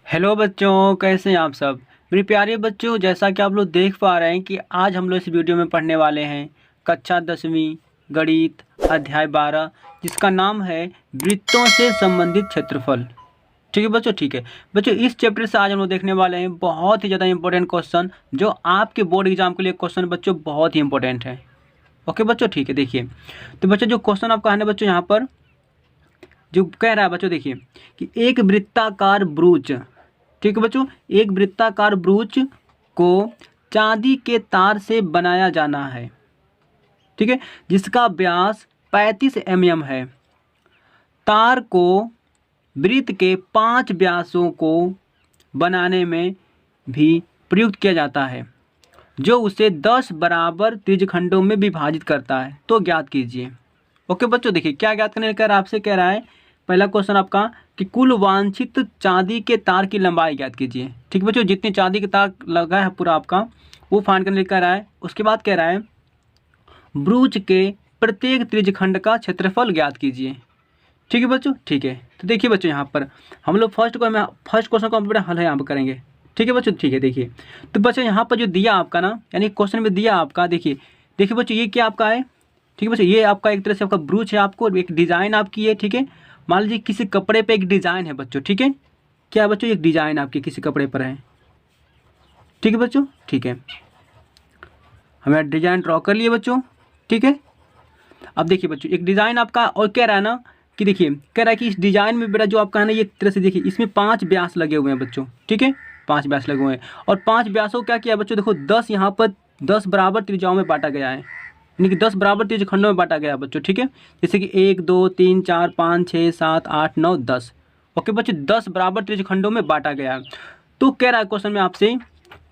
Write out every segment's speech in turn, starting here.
Hello बच्चों, कैसे हैं आप सब। मेरे प्यारे बच्चों, जैसा कि आप लोग देख पा रहे हैं कि आज हम लोग इस वीडियो में पढ़ने वाले हैं कक्षा 10वीं गणित अध्याय 12, जिसका नाम है वृत्तों से संबंधित क्षेत्रफल। ठीक है बच्चों, ठीक है बच्चों, इस चैप्टर से आज हम लोग देखने वाले हैं बहुत ही ज़्यादा इंपॉर्टेंट क्वेश्चन, जो आपके बोर्ड एग्जाम के लिए क्वेश्चन बच्चों बहुत ही इंपॉर्टेंट है। ओके बच्चों, ठीक है। देखिए तो बच्चों, जो क्वेश्चन आपका है ना बच्चों, यहाँ पर जो कह रहा है बच्चों, देखिए कि एक वृत्ताकार ब्रूच, ठीक है बच्चों, एक वृत्ताकार ब्रूच को चांदी के तार से बनाया जाना है, ठीक है, जिसका व्यास 35 mm है। तार को वृत्त के 5 व्यासों को बनाने में भी प्रयुक्त किया जाता है, जो उसे 10 बराबर त्रिज्यखंडों में विभाजित करता है। तो ज्ञात कीजिए। ओके बच्चों, देखिए क्या ज्ञात करने का आपसे कह रहा है। पहला क्वेश्चन आपका कि कुल वांछित चांदी के तार की लंबाई ज्ञात कीजिए। ठीक बच्चों, जितने चांदी के तार लगा है पूरा आपका, वो फाइंड करने कह रहा है। उसके बाद कह रहा है ब्रूच के प्रत्येक त्रिज्यखंड का क्षेत्रफल ज्ञात कीजिए। ठीक है बच्चों, ठीक है। तो देखिए बच्चों, यहाँ पर हम लोग फर्स्ट क्वेश्चन को हम बेटा हल है यहाँ पर करेंगे। ठीक है बच्चों, ठीक है। देखिए तो बच्चों, यहाँ पर जो दिया आपका ना, यानी क्वेश्चन में दिया आपका, देखिए देखिए बच्चों, ये क्या आपका है। ठीक है बच्चों, ये आपका एक तरह से आपका ब्रूच है, आपको एक डिज़ाइन आपकी है। ठीक है, मान लीजिए किसी कपड़े पे एक डिज़ाइन है बच्चों। ठीक है, क्या है बच्चों, एक डिज़ाइन आपकी किसी कपड़े पर है। ठीक है बच्चों, ठीक है, हमें डिज़ाइन ड्रॉ कर लिए बच्चों। ठीक है, अब देखिए बच्चों, एक डिज़ाइन आपका, और कह रहा है ना कि देखिए कह रहा है कि इस डिज़ाइन में बेटा जो आपका है ना, ये एक तरह से देखिए इसमें 5 व्यास लगे हुए हैं बच्चों। ठीक है, 5 व्यास लगे हुए हैं, और 5 व्यासों को क्या किया बच्चों, देखो 10 यहाँ पर 10 बराबर त्रिज्याओं में बांटा गया है, यानी कि 10 बराबर त्रिज्यखंडों में बांटा गया है बच्चों। ठीक है, जैसे कि 1 2 3 4 5 6 7 8 9 10। ओके बच्चों, 10 बराबर त्रिज्यखंडों में बांटा गया है। तो कह रहा है क्वेश्चन में आपसे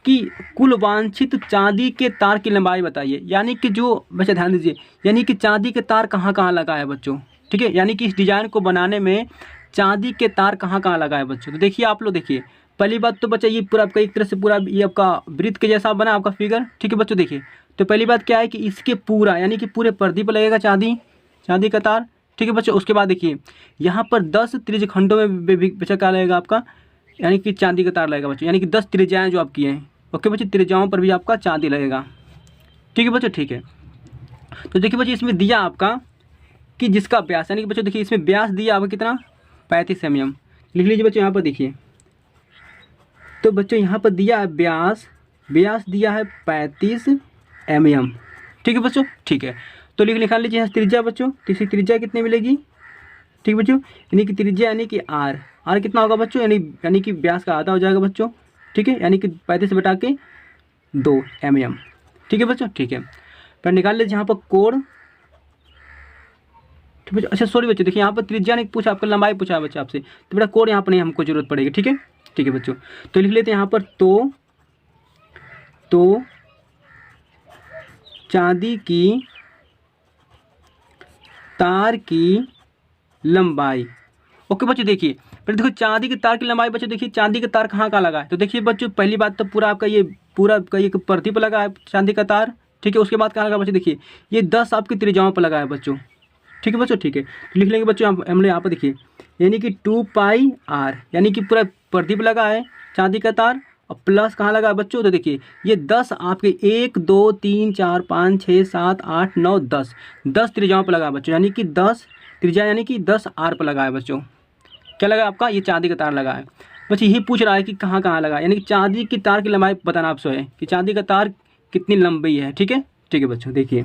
कि कुल वांछित चांदी के तार की लंबाई बताइए। यानी कि जो बच्चे ध्यान दीजिए, यानी कि चांदी के तार कहाँ कहाँ लगा है बच्चों। ठीक है, यानी कि इस डिज़ाइन को बनाने में चांदी के तार कहाँ कहाँ लगा है बच्चों। तो देखिए आप लोग, देखिए पहली बात तो बच्चा, ये पूरा आपका एक तरह से पूरा ये आपका वृत्त के जैसा बना आपका फिगर। ठीक है बच्चों, देखिए तो पहली बात क्या है कि इसके पूरा, यानी कि पूरे पर्दे पर लगेगा चांदी का तार। ठीक है बच्चों, उसके बाद देखिए यहाँ पर 10 त्रिज्यखंडों में भी बच्चा क्या लगेगा आपका, यानी कि चांदी का तार लगेगा बच्चों, यानी कि 10 त्रिज्याएँ जो आपकी हैं। ओके बच्चों, त्रिज्याओं पर भी आपका चांदी लगेगा। ठीक है बच्चों, ठीक है। तो देखिए बच्चों, इसमें दिया आपका कि जिसका व्यास, यानी कि बच्चों देखिए इसमें व्यास दिया आपका कितना, 35 mm। लिख लीजिए बच्चों, यहाँ पर देखिए। तो बच्चों यहाँ पर दिया है व्यास दिया है 35 mm। ठीक है बच्चों, ठीक है। तो निकाल लीजिए यहाँ त्रिज्या बच्चों, तो इसकी त्रिज्या कितनी मिलेगी। ठीक बच्चों, यानी कि त्रिज्या यानी कि आर कितना होगा बच्चों, यानी कि व्यास का आधा हो जाएगा बच्चों। ठीक है, यानी कि 35 बटा के 2 mm। ठीक है बच्चों, ठीक है। फिर निकाल लीजिए यहाँ पर कोण। ठीक बच्चों, अच्छा सॉरी बच्चों, देखिए यहाँ पर त्रिज्या नहीं पूछा आपका, लंबाई पूछा है बच्चा आपसे, तो बेटा कोण यहाँ पर नहीं हमको जरूरत पड़ेगी। ठीक है, ठीक है बच्चों। तो लिख लेते हैं यहाँ पर तो चांदी की तार की लंबाई। ओके बच्चों, देखिए पहले देखो चांदी के तार की लंबाई बच्चों, देखिए चांदी का तार कहाँ लगा है। तो देखिए बच्चों, पहली बात तो पूरा आपका ये पर्दे पर लगा है चांदी का तार। ठीक है, उसके बाद कहाँ लगा बच्चों, देखिए ये 10 आपकी त्रिज्याओं पर लगा है बच्चों। ठीक है बच्चों, ठीक है। तो लिख लेंगे बच्चों हम लोग यहाँ पर, देखिए यानी कि 2πr, यानी कि पूरा पर्दे पर लगा है चांदी का तार, और प्लस कहाँ लगा है बच्चों, तो देखिए ये 10 आपके 1 2 3 4 5 6 7 8 9 10 त्रिज्याओं पर लगा है बच्चों, यानी कि 10 त्रिज्या, यानी कि 10 आर पर लगा है बच्चों। क्या लगा आपका, ये चांदी का तार लगा है बच्चों। यही पूछ रहा है कि कहाँ कहाँ लगा, यानी कि चांदी की तार की लंबाई बताना आपसे है कि चांदी का तार कितनी लंबी है। ठीक है, ठीक है बच्चों, देखिए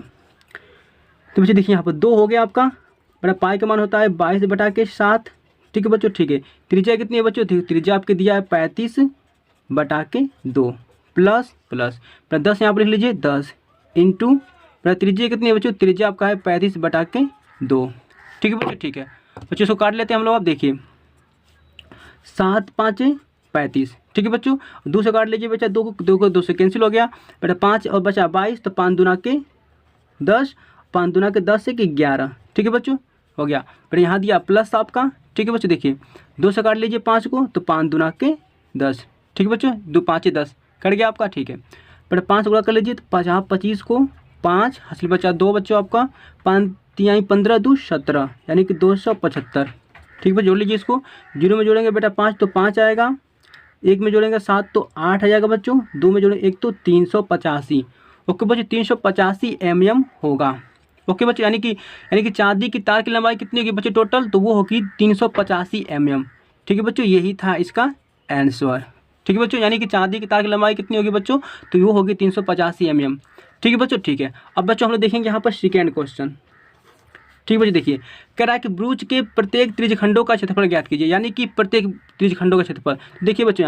तो बच्चों देखिए यहाँ पर 2 हो गया आपका, बड़ा पाई का मान होता है 22 बटा के 7। ठीक है बच्चों, ठीक है। त्रिज्या कितनी है बच्चों, त्रिज्या आपके दिया है 35 बटा के 2 प्लस 10 यहाँ पर लिख लीजिए 10 इंटू त्रिज्या कितनी है बच्चों, त्रिज्या आपका है 35 बटा के 2। ठीक है बच्चों, ठीक है बच्चों, इसको काट लेते हैं हम लोग। आप देखिए 7 5 35। ठीक है बच्चों, 2 से काट लीजिए बच्चा, 2 से कैंसिल हो गया बेटा, 5 और बचा 22, तो 5 दूना के 10, 5 दूना के 10 से 11। ठीक है बच्चों, हो गया। फिर यहाँ दिया प्लस आपका। ठीक है बच्चों, देखिए 2 से काट लीजिए 5 को, तो 5 दूना के 10। ठीक है बच्चों, 2 5 10 कट गया आपका। ठीक है, फिर 5 गुणा कर लीजिए, तो 50 25 को 5 हासिल बचा 2 बच्चों आपका, 5 3 15 2 17, यानी कि 275। ठीक है, जोड़ लीजिए इसको, जीरो में जोड़ेंगे बेटा 5 तो 5 आएगा, एक में जोड़ेंगे 7 तो 8 आ जाएगा बच्चों, 2 में जोड़ेंगे 1 तो 385। ओके बच्चों, 385 mm होगा। ओके बच्चों, यानी कि चांदी की तार की लंबाई कितनी होगी बच्चों टोटल, तो वो होगी 385 mm। ठीक है बच्चों, यही था इसका आंसर। ठीक है बच्चों, यानी कि चांदी की तार की लंबाई कितनी होगी बच्चों, तो वो होगी 385 mm। ठीक है बच्चों, ठीक है। अब बच्चों हम लोग देखेंगे यहाँ पर सेकेंड क्वेश्चन। ठीक है बच्चों, देखिए कह रहा है कि ब्रूच के प्रत्येक त्रिज्यखंडों का क्षेत्रफल ज्ञात कीजिए, यानी कि प्रत्येक त्रिज्यखंडों का क्षेत्रफल। देखिए बच्चों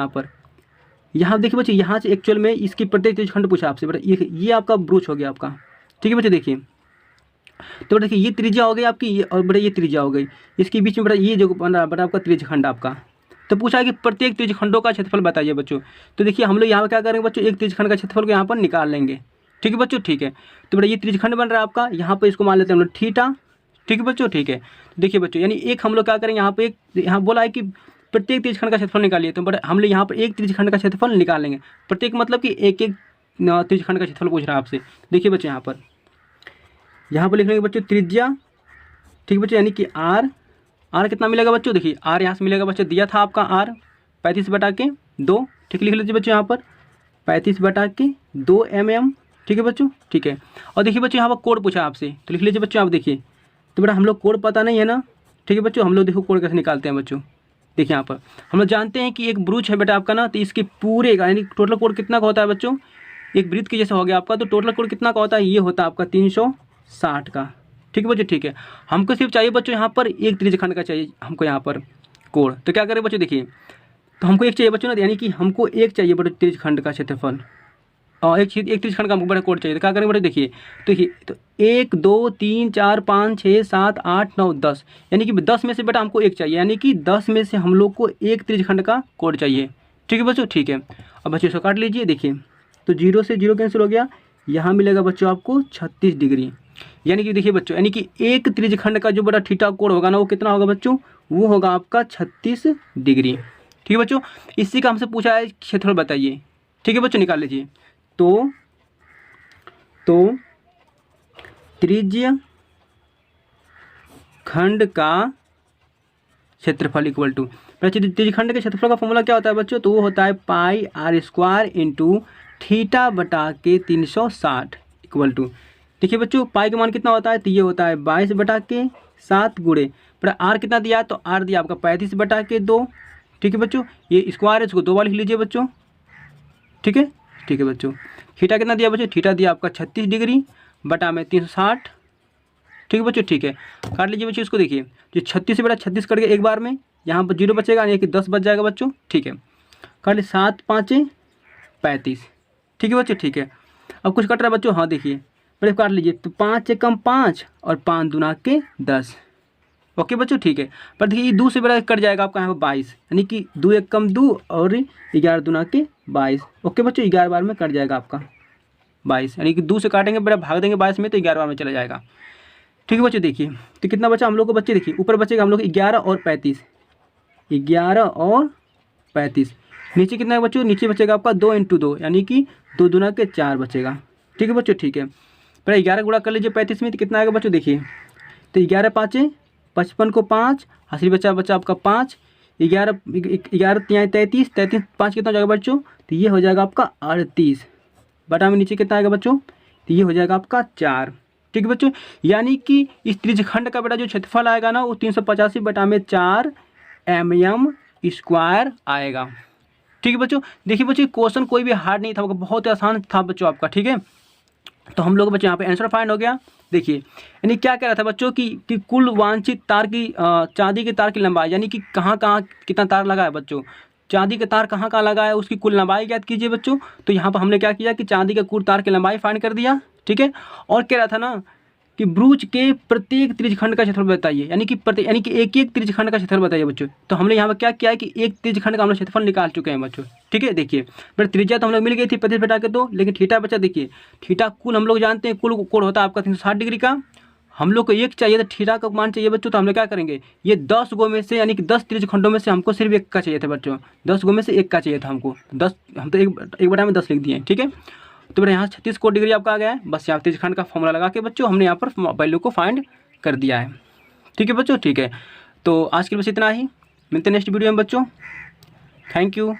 यहाँ देखिए बच्चों, यहाँ से एक्चुअल में इसकी प्रत्येक त्रिज्यखंड पूछा आपसे बेटा, ये आपका ब्रूच हो गया आपका। ठीक है बच्चों, देखिए तो देखिए ये त्रिज्या हो गई आपकी, ये और बड़ा ये त्रिज्या हो गई, इसके बीच में बड़ा ये जो बन रहा बड़ा आपका त्रिज्यखंड आपका। तो पूछा है कि प्रत्येक त्रिज्यखंडों का क्षेत्रफल बताइए बच्चों। तो देखिए हम लोग यहाँ पर क्या करेंगे बच्चों, एक त्रिज्यखंड का क्षेत्रफल को यहाँ पर निकाल लेंगे। ठीक है बच्चों, ठीक है। तो बड़ा ये त्रिज्यखंड बन रहा है आपका, यहाँ पर इसको मान लेते हैं हम लोग थीटा। ठीक है बच्चों, ठीक है। तो देखिए बच्चों, यानी एक हम लोग क्या करेंगे यहाँ पे, एक यहाँ बोला है कि प्रत्येक त्रिज्यखंड का क्षेत्रफल निकालिए, तो बट हम लोग यहाँ पर एक त्रिज्यखंड का क्षेत्रफल निकाल लेंगे। प्रत्येक मतलब कि एक एक त्रिज्यखंड का क्षेत्रफल पूछ रहा है आपसे। देखिए बच्चों यहाँ पर लिख लेंगे बच्चों त्रिज्या। ठीक है बच्चों, यानी कि आर कितना मिलेगा बच्चों, देखिए आर यहाँ से मिलेगा बच्चों, दिया था आपका आर 35/2। ठीक लिख लीजिए बच्चों यहाँ पर 35/2 mm। ठीक है बच्चों, ठीक है। और देखिए बच्चों यहाँ पर कोड पूछा आपसे, तो लिख लीजिए बच्चों आप देखिए। तो बेटा हम लोग कोड पता नहीं है ना। ठीक है बच्चों, हम लोग देखो कोड कैसे निकालते हैं बच्चों। देखिए यहाँ पर हम लोग जानते हैं कि एक ब्रूच है बेटा आपका ना, तो इसके पूरे का यानी टोटल कोड कितना का होता है बच्चों, एक वृत्त के जैसा हो गया आपका, तो टोटल कोड कितना का होता है, ये होता है आपका 360 का। ठीक है बच्चों, ठीक है। हमको सिर्फ चाहिए बच्चों यहाँ पर एक त्रिज्यखंड का चाहिए हमको यहाँ पर कोड। तो क्या करें बच्चों, देखिए तो हमको एक चाहिए बच्चों ना, यानी कि हमको एक चाहिए बच्चों त्रिज्यखंड का क्षेत्रफल और एक त्रिज्यखंड का हमको बड़ा कोड चाहिए। तो क्या करेंगे बच्चों, देखिए तो 1 2 3 4 5 6 7 8 9 10, यानी कि 10 में से बेटा हमको एक चाहिए, यानी कि 10 में से हम लोग को एक त्रिज्यखंड का कोड चाहिए। ठीक है बच्चों, ठीक है। अब बच्चों इसको काट लीजिए, देखिए तो 0 से 0 कैंसिल हो गया, यहाँ मिलेगा बच्चों आपको 36 डिग्री। यानी कि देखिए बच्चों, यानी कि एक त्रिज्यखंड का जो बड़ा थीटा कोण होगा ना, वो कितना होगा बच्चों, वो होगा आपका 36 डिग्री। ठीक है बच्चों, इसी का हमसे पूछा है क्षेत्रफल बताइए। ठीक है बच्चों, निकाल लीजिए। तो त्रिज्य खंड का क्षेत्रफल इक्वल टू, त्रिज्यखंड के क्षेत्रफल का फॉर्मूला क्या होता है बच्चों, तो वो होता है πr² इंटू थीटा बटा के 360 इक्वल टू। देखिए बच्चों पाई का मान कितना होता है, तो ये होता है 22/7 गुणे पर आर कितना दिया है, तो आर दिया आपका 35/2। ठीक है बच्चों, ये स्क्वायर है, इसको 2 बार लिख लीजिए बच्चों। ठीक है, ठीक है बच्चों। थीटा कितना दिया बच्चों, थीटा दिया आपका 36 डिग्री बटा में 360। ठीक है बच्चों, ठीक है। काट लीजिए बच्चों इसको, देखिए जो 36 से बड़ा 36 करके एक बार में यहाँ पर 0 बचेगा, यानी कि 10 बच जाएगा बच्चों। ठीक है, काट लीजिए 7 5 35। ठीक है बच्चों, ठीक है। अब कुछ कट रहा है बच्चों, हाँ देखिए पहले काट लीजिए, तो 5 से कम 5 और 5 दूना के 10। ओके बच्चों, ठीक है। पर देखिए ये 2 से बड़ा कट जाएगा आपका यहाँ पर 22, यानी कि 2 1 कम 2 और 11 दूना के 22। ओके बच्चों, 11 बार में कट जाएगा आपका 22, यानी कि 2 से काटेंगे बड़ा भाग देंगे 22 में, तो 11 बार में चला जाएगा। ठीक है बच्चों, देखिए तो कितना बचा हम लोग को बच्चे, देखिए ऊपर बचेगा हम लोग 11 और 35, 11 और 35। नीचे कितना है बच्चों, नीचे बचेगा आपका 2 × 2, यानी कि 2 दूना के 4 बचेगा। ठीक है बच्चों, ठीक है। पहले 11 गुणा कर लीजिए 35 में, तो कितना आएगा बच्चों, देखिए तो 11 5 55 को 5, हासिल बचा आपका 5, 11 33, 5 कितना हो जाएगा बच्चों, तो ये हो जाएगा आपका 38 बटा में नीचे कितना आएगा बच्चों, तो ये हो जाएगा आपका 4। ठीक है बच्चों, यानी कि इस त्रिज्यखंड का बेटा जो क्षेत्रफल आएगा ना, वो 385 बटा में 4 mm² आएगा। ठीक है बच्चों, देखिए बच्चों क्वेश्चन कोई भी हार्ड नहीं था, बहुत ही आसान था बच्चों आपका। ठीक है, तो हम लोग बच्चों यहाँ पे आंसर फाइंड हो गया। देखिए यानी क्या कह रहा था बच्चों कि कुल वांछित तार की चांदी के तार की लंबाई, यानी कि कहाँ कितना तार लगा है बच्चों, चांदी का तार कहाँ लगा है, उसकी कुल लंबाई ज्ञात कीजिए बच्चों। तो यहाँ पर हमने क्या किया कि चांदी का कुल तार की लंबाई फाइंड कर दिया। ठीक है, और कह रहा था ना कि ब्रूच के प्रत्येक त्रिज्यखंड का क्षेत्रफल बताइए, यानी कि एक एक त्रिज्यखंड का क्षेत्रफल बताइए बच्चों। तो हमने यहाँ पर क्या किया है कि एक त्रिज्यखंड का हम लोग क्षेत्रफल निकाल चुके हैं बच्चों। ठीक है, देखिए बट त्रिज्या तो हम लोग मिल गई थी 35 बटा के 2, लेकिन थीटा बचा। देखिए थीटा कुल हम लोग जानते हैं, कुल कोण होता है आपका 360 डिग्री का। हम लोग को एक चाहिए था, थीटा का मान चाहिए बच्चों। तो हम लोग क्या करेंगे, ये 10 गो में से, यानी कि 10 त्रिज्यखंडों में से हमको सिर्फ एक का चाहिए था बच्चों, 10 गो में से एक का चाहिए था हमको। 10 हम तो एक बटा में 10 लिख दिए। ठीक है, तो बेटा यहाँ 36 को डिग्री आपका आ गया है। बस यहाँ त्रिज्यखंड का फॉर्मूला लगा के बच्चों हमने यहाँ पर वैल्यू को फाइंड कर दिया है। ठीक है बच्चों, ठीक है। तो आज के लिए बस इतना ही, मिलते हैं नेक्स्ट वीडियो में बच्चों। Thank you.